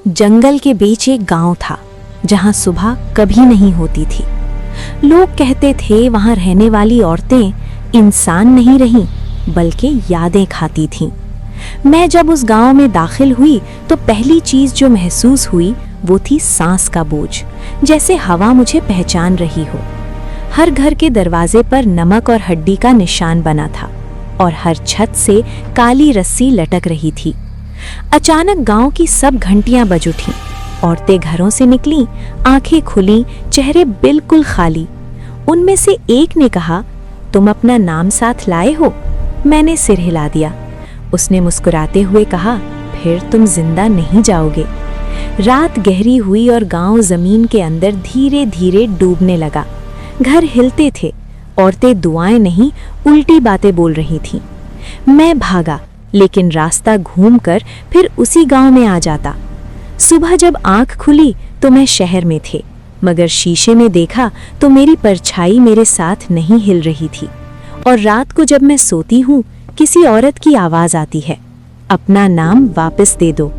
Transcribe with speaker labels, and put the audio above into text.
Speaker 1: जंगल के बीच एक गांव था जहां सुबह कभी नहीं होती थी। लोग कहते थे वहां रहने वाली औरतें इंसान नहीं रहीं बल्कि यादें खाती थीं। मैं जब उस गांव में दाखिल हुई तो पहली चीज जो महसूस हुई वो थी सांस का बोझ, जैसे हवा मुझे पहचान रही हो। हर घर के दरवाजे पर नमक और हड्डी का निशान बना था और हर छत से काली रस्सी लटक रही थी। अचानक गांव की सब घंटियां बज उठीं। औरतें घरों से निकलीं, आंखें खुलीं, चेहरे बिल्कुल खाली। उनमें से एक ने कहा, तुम अपना नाम साथ लाए हो? मैंने सिर हिला दिया। उसने मुस्कुराते हुए कहा, फिर तुम जिंदा नहीं जाओगे। रात गहरी हुई और गांव जमीन के अंदर धीरे धीरे डूबने लगा। घर हिलते थे, औरतें दुआएं नहीं उल्टी बातें बोल रही थीं। मैं भागा, लेकिन रास्ता घूमकर फिर उसी गांव में आ जाता। सुबह जब आंख खुली तो मैं शहर में थे, मगर शीशे में देखा तो मेरी परछाई मेरे साथ नहीं हिल रही थी। और रात को जब मैं सोती हूँ, किसी औरत की आवाज आती है, अपना नाम वापस दे दो।